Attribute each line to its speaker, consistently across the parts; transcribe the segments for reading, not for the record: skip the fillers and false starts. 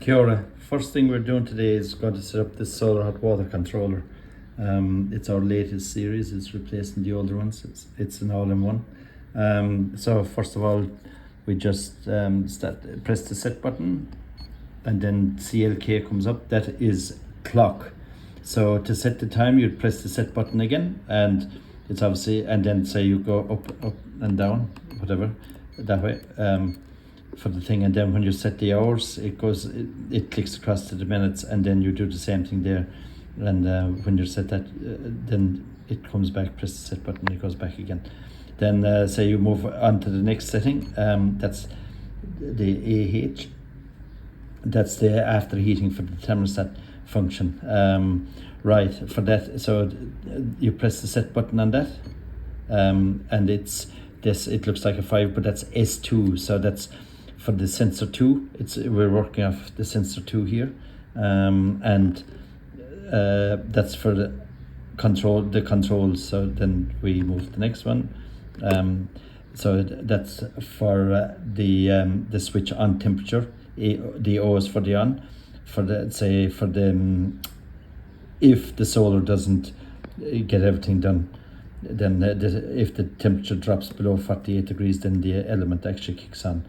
Speaker 1: Kia ora. First thing we're doing today is going to set up this solar hot water controller. It's our latest series. It's replacing the older ones. It's an all-in-one. So first of all, we just press the set button, and then CLK comes up. That is clock. So to set the time, you'd press the set button again, and it's obviously, and then say you go up and down, whatever, that way. For the thing, and then when you set the hours, it clicks across to the minutes, and then you do the same thing there. And when you set that, then it comes back, press the set button, it goes back again. Then say you move on to the next setting. That's the AH. That's the after heating for the thermostat function. Right, for that, so you press the set button on that, and it's this. It looks like a 5, but that's S2. So that's for the sensor 2. We're working off the sensor 2 here, and that's for the controls. So then we move to the next one. So that's for the switch on temperature. The O is for the on. For the if the solar doesn't get everything done, then if the temperature drops below 48 degrees, then the element actually kicks on.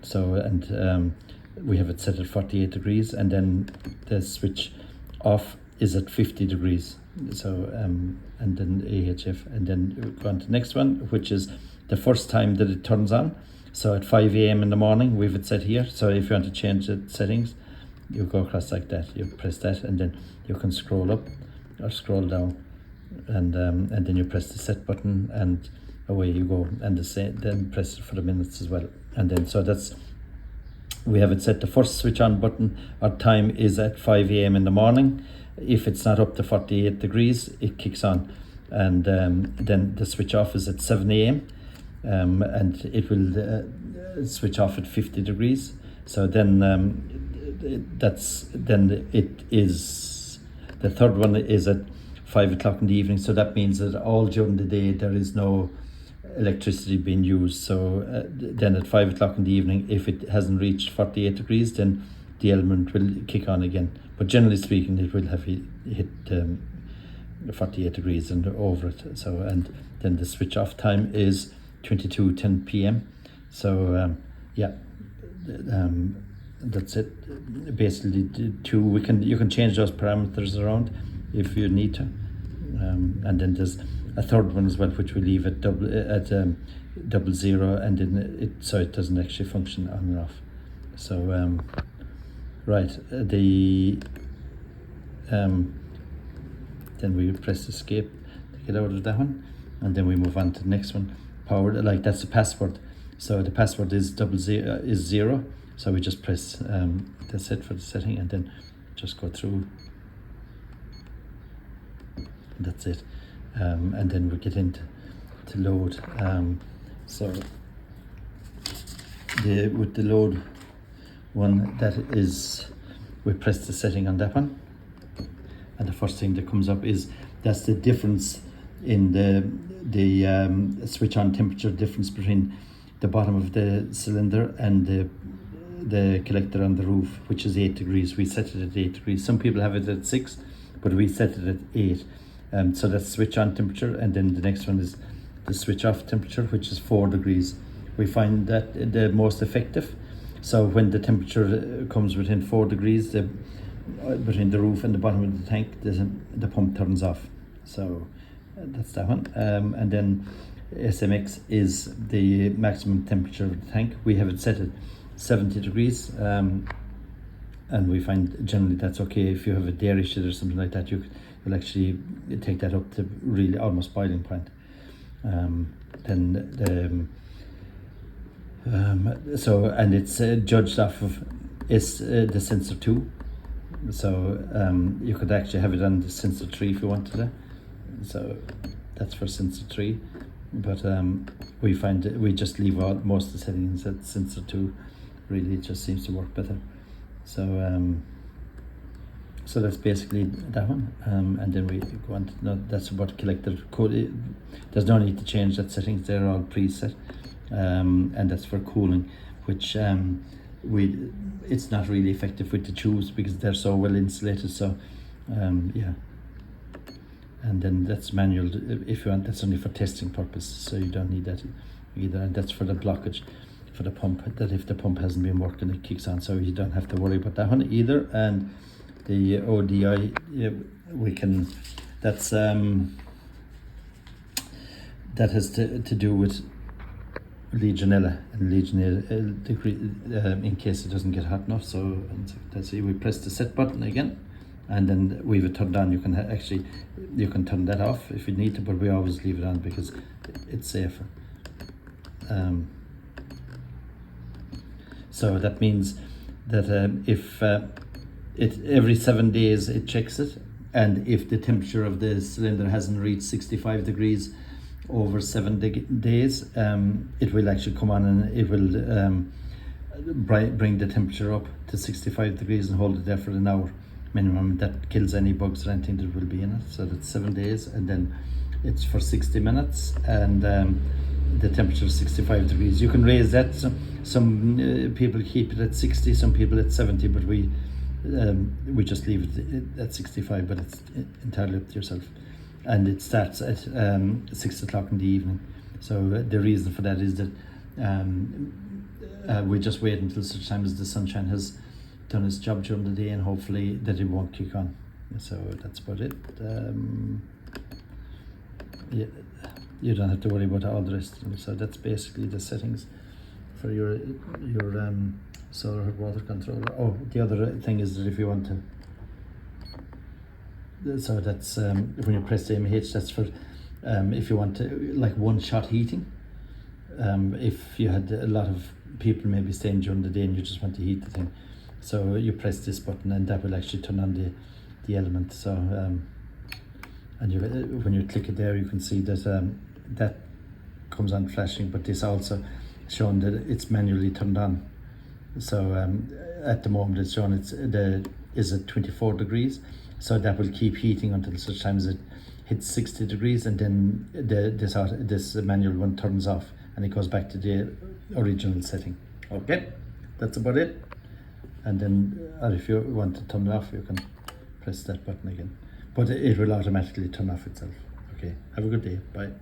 Speaker 1: So, and we have it set at 48 degrees, and then the switch off is at 50 degrees. So, and then AHF, and then we go on to the next one, which is the first time that it turns on. So at 5 a.m. in the morning, we have it set here. So if you want to change the settings, you go across like that. You press that, and then you can scroll up or scroll down, and then you press the set button, and away you go. And then press it for the minutes as well. And then so we have it set. The first switch on button or time is at 5 a.m. in the morning. If it's not up to 48 degrees, it kicks on, and then the switch off is at 7 a.m. And it will switch off at 50 degrees. So then it is the third one is at 5 o'clock in the evening. So that means that all during the day there is no electricity being used. So then at 5 o'clock in the evening, if it hasn't reached 48 degrees, then the element will kick on again. But generally speaking, it will have hit 48 degrees and over it. So, and then the switch off time is 22:10 p.m. So yeah, that's it. Basically, you can change those parameters around if you need to, and then there's a third one as well, which we leave at double zero, and then so it doesn't actually function on and off. So right, then we press escape to get out of that one, and then we move on to the next one. Powered, like that's the password. So the password is zero. So we just press that's it for the setting, and then just go through. That's it. And then we get into load. So with the load one, that is, we press the setting on that one, and the first thing that comes up is that's the difference in the switch on temperature difference between the bottom of the cylinder and the collector on the roof, which is 8 degrees. We set it at 8 degrees. Some people have it at 6, but we set it at 8. So that's switch on temperature, and then the next one is the switch off temperature, which is 4 degrees. We find that the most effective. So when the temperature comes within 4 degrees, between the roof and the bottom of the tank, the pump turns off. So that's that one. And then SMX is the maximum temperature of the tank. We have it set at 70 degrees, and we find generally that's okay. If you have a dairy shed or something like that, you'll actually take that up to really almost boiling point. Then so, and it's judged off of the sensor 2. So you could actually have it on the sensor 3 if you wanted to. So that's for sensor 3, but we find that we just leave out most of the settings at sensor 2. Really, it just seems to work better. So so that's basically that one, and then we go on to, no, that's about collector code. There's no need to change that settings, they're all preset, and that's for cooling, which it's not really effective with the tubes because they're so well insulated. So yeah, and then that's manual if you want. That's only for testing purposes, so you don't need that either. And that's for the blockage for the pump, that if the pump hasn't been working it kicks on, so you don't have to worry about that one either. And the ODI, yeah, we can, that's that has to do with Legionella and Legionella degree, in case it doesn't get hot enough. So that's it. We press the set button again, and then we have it turned on. You can actually you can turn that off if you need to, but we always leave it on because it's safer. So that means that if it every 7 days it checks it, and if the temperature of the cylinder hasn't reached 65 degrees over 7 days, it will actually come on and it will bring the temperature up to 65 degrees and hold it there for an hour minimum. That kills any bugs or anything that will be in it. So that's 7 days, and then it's for 60 minutes, and the temperature is 65 degrees. You can raise that. Some people keep it at 60, some people at 70, but we just leave it at 65, but it's entirely up to yourself. And it starts at 6 o'clock in the evening. So the reason for that is that we just wait until such time as the sunshine has done its job during the day, and hopefully that it won't kick on. So that's about it. Yeah, you don't have to worry about all the rest of them. So that's basically the settings for your solar hot water controller. Oh, the other thing is that if you want to, so that's when you press the MH, that's for if you want to, like, one-shot heating. If you had a lot of people maybe staying during the day and you just want to heat the thing, so you press this button and that will actually turn on the element. So and you, when you click it there, you can see that that comes on flashing, but this also showing that it's manually turned on. So at the moment it's showing is at 24 degrees, so that will keep heating until such time as it hits 60 degrees, and then this manual one turns off and it goes back to the original setting. Okay, that's about it. And then if you want to turn it off, you can press that button again, but it will automatically turn off itself. Okay, have a good day. Bye.